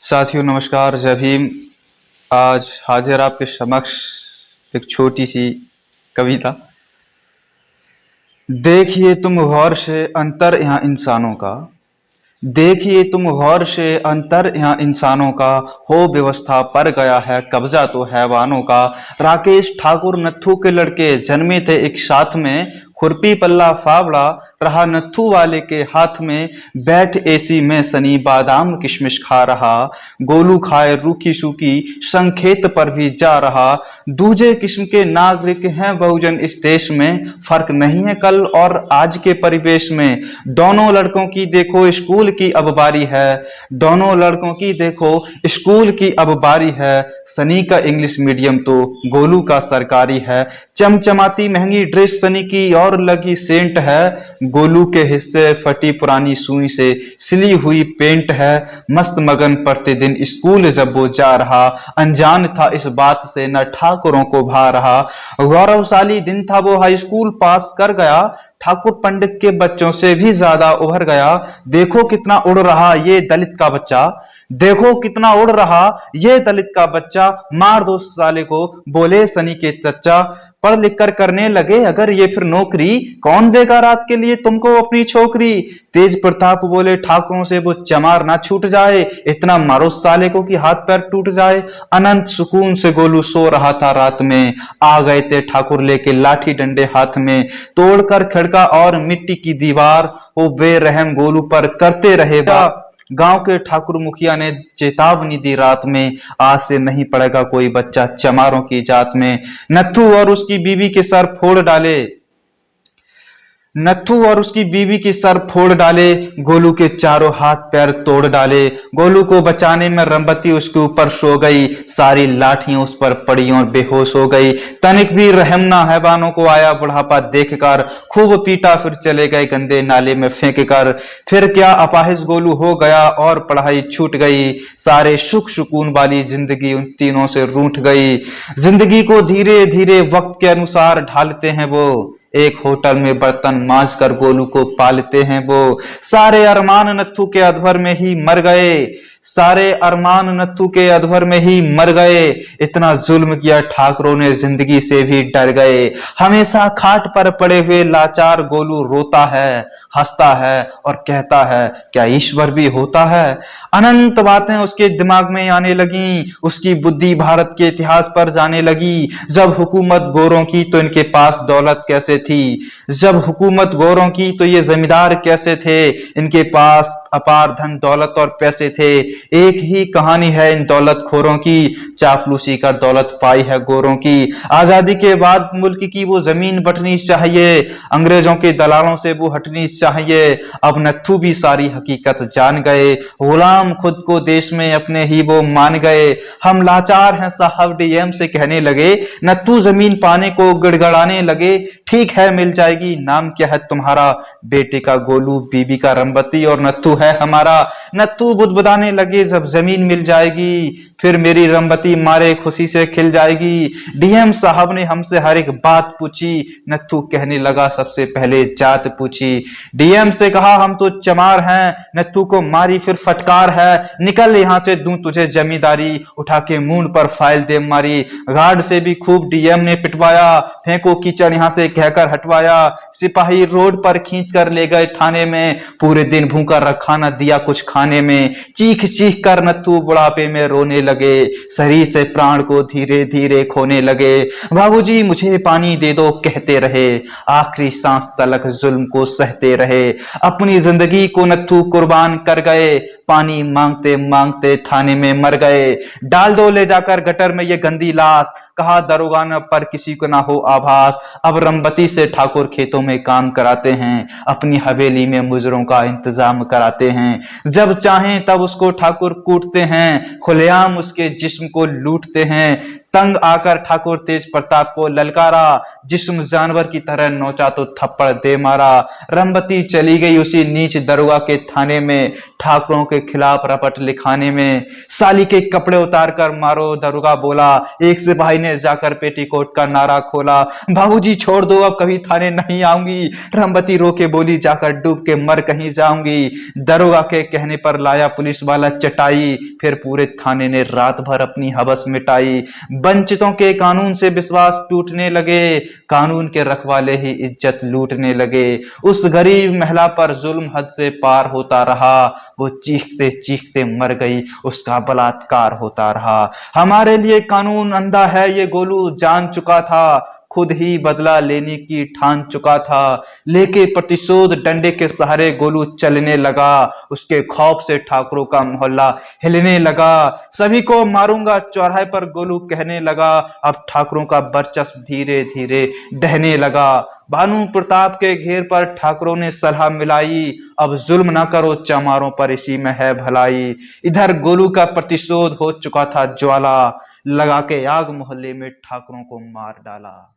साथियों नमस्कार, जय भीम। आज हाजिर आपके समक्ष एक छोटी सी कविता। देखिए तुम गौर से अंतर यहाँ इंसानों का, देखिए तुम गौर से अंतर यहाँ इंसानों का, हो व्यवस्था पर गया है कब्जा तो हैवानों का। राकेश ठाकुर नत्थू के लड़के जन्मे थे एक साथ में, खुरपी पल्ला फावड़ा रहा नत्थू वाले के हाथ में। बैठ एसी में सनी बादाम किशमिश खा रहा, गोलू खाए रूखी सूखी संखेत पर भी जा रहा। दूजे किस्म के नागरिक हैं बहुजन इस देश में, फर्क नहीं है कल और आज के परिवेश में। दोनों लड़कों की देखो स्कूल की अब बारी है, दोनों लड़कों की देखो स्कूल की अब बारी है। सनी का इंग्लिश मीडियम तो गोलू का सरकारी है। चमचमाती महंगी ड्रेस सनी की और लगी सेंट है, गोलू के हिस्से फटी पुरानी सुई से सिली हुई पेंट है। मस्त मगन पढ़ते दिन स्कूल जब वो जा रहा, अनजान था इस बात से न ठाकुरों को भा रहा। गौरवशाली दिन था वो हाई स्कूल पास कर गया, ठाकुर पंडित के बच्चों से भी ज्यादा उभर गया। देखो कितना उड़ रहा ये दलित का बच्चा, देखो कितना उड़ रहा ये दलित का बच्चा। मार दो साले को बोले सनी के चच्चा, पढ़ लिख कर करने लगे अगर ये फिर नौकरी, कौन देगा रात के लिए तुमको अपनी छोकरी। तेज प्रताप बोले ठाकुरों से वो चमार ना छूट जाए, इतना मारो साले को कि हाथ पैर टूट जाए। अनंत सुकून से गोलू सो रहा था रात में, आ गए थे ठाकुर लेके लाठी डंडे हाथ में। तोड़कर खिड़का और मिट्टी की दीवार, वो बेरहम गोलू पर करते रहे वार। गांव के ठाकुर मुखिया ने चेतावनी दी रात में, आज से नहीं पड़ेगा कोई बच्चा चमारों की जात में। नत्थू और उसकी बीवी के सर फोड़ डाले, नत्थू और उसकी बीवी की सर फोड़ डाले, गोलू के चारों हाथ पैर तोड़ डाले। गोलू को बचाने में रंबती उसके ऊपर सो गई, सारी लाठियां उस पर पड़ी और बेहोश हो गई। तनिक भी रहम ना हैवानों को आया बुढ़ापा देखकर, खूब पीटा फिर चले गए गंदे नाले में फेंक कर। फिर क्या अपाहिज गोलू हो गया और पढ़ाई छूट गई, सारे सुख सुकून वाली जिंदगी उन तीनों से रूठ गई। जिंदगी को धीरे धीरे वक्त के अनुसार ढालते हैं वो, एक होटल में बर्तन मांज कर गोलू को पालते हैं वो। सारे अरमान नत्थू के अधवर में ही मर गए, सारे अरमान नत्थू के अधवर में ही मर गए। इतना जुल्म किया ठाकुरों ने जिंदगी से भी डर गए। हमेशा खाट पर पड़े हुए लाचार गोलू रोता है, हंसता है और कहता है क्या ईश्वर भी होता है। अनंत बातें उसके दिमाग में आने लगी, उसकी बुद्धि भारत के इतिहास पर जाने लगी। जब हुकूमत गोरों की तो इनके पास दौलत कैसे थी, जब हुकूमत गोरों की तो ये जमींदार कैसे थे, इनके पास अपार धन दौलत और पैसे थे। एक ही कहानी है इन दौलत खोरों की, चापलूसी कर दौलत पाई है गोरों की। आजादी के बाद मुल्क की वो जमीन बंटनी चाहिए, अंग्रेजों के दलालों से वो हटनी चाहिए। अब नत्थू भी सारी हकीकत जान गए, गुलाम खुद को देश में अपने ही वो मान गए। हम लाचार हैं साहब डीएम से कहने लगे, नत्थू जमीन पाने को गिड़गड़ाने लगे। ठीक है मिल जाएगी, नाम क्या है तुम्हारा, बेटे का गोलू बीबी का रंबती और नत्थू है हमारा। नत्थू बुदबुदाने लगे जब जमीन मिल जाएगी, फिर मेरी रंबती मारे खुशी से खिल जाएगी। डीएम साहब ने हमसे हर एक बात पूछी, नत्थू कहने लगा सबसे पहले जात पूछी। डीएम से कहा हम तो चमार हैं, नत्थू को मारी फिर फटकार है, निकल यहां से दूं तुझे जमींदारी, उठा के मूंड पर फाइल दे मारी। गार्ड से भी खूब डीएम ने पिटवाया, फेंको कीचड़ यहां से कहकर हटवाया। सिपाही रोड पर खींच कर ले गए थाने में, पूरे दिन भूखा रखा न दिया कुछ खाने में। चीख चीख कर नत्थू बुढ़ापे में रोने लगे, शरीर से प्राण को धीरे धीरे खोने लगे। बाबूजी मुझे पानी दे दो कहते रहे, आखिरी सांस तलक जुल्म को सहते रहे। अपनी जिंदगी को नत्थू कुर्बान कर गए, पानी मांगते मांगते थाने में मर गए। डाल दो ले जाकर गटर में ये गंदी लाश, कहा दरोगा न पर किसी को ना हो आभास। अब रंबती से ठाकुर खेतों में काम कराते हैं, अपनी हवेली में मुजरों का इंतजाम कराते हैं। जब चाहें तब उसको ठाकुर कूटते हैं, खुलेआम उसके जिस्म को लूटते हैं। तंग आकर ठाकुर तेज प्रताप को ललकारा, जिस्म जानवर की तरह नोचा तो थप्पड़ दे मारा। रंबती चली गई उसी नीच दरोगा के थाने में, ठाकुरों के खिलाफ रपट लिखाने में। साली के कपड़े उतार कर मारो, दरोगा बोला। एक सिपाही ने जाकर पेटीकोट का नारा खोला। बाबूजी छोड़ दो, अब कभी थाने नहीं आऊंगी। रंबती रो के बोली, जाकर डूब के मर कहीं जाऊंगी। दरोगा के कहने पर लाया पुलिस वाला चटाई, फिर पूरे थाने ने रात भर अपनी हवस मिटाई। वंचितों के कानून से विश्वास टूटने लगे, कानून के रखवाले ही इज्जत लूटने लगे। उस गरीब महिला पर जुल्म हद से पार होता रहा, वो चीखते चीखते मर गई, उसका बलात्कार होता रहा। हमारे लिए कानून अंधा है ये गोलू जान चुका था, खुद ही बदला लेने की ठान चुका था। लेके प्रतिशोध डंडे के सहारे गोलू चलने लगा, उसके खौफ से ठाकुरों का मोहल्ला हिलने लगा। सभी को मारूंगा चौराहे पर गोलू कहने लगा, अब ठाकुरों का वर्चस्व धीरे धीरे ढहने लगा। भानु प्रताप के घेर पर ठाकुरों ने सलाह मिलाई, अब जुल्म ना करो चमारों पर, इसी में है भलाई। इधर गोलू का प्रतिशोध हो चुका था ज्वाला, लगा के आग मोहल्ले में ठाकुरों को मार डाला।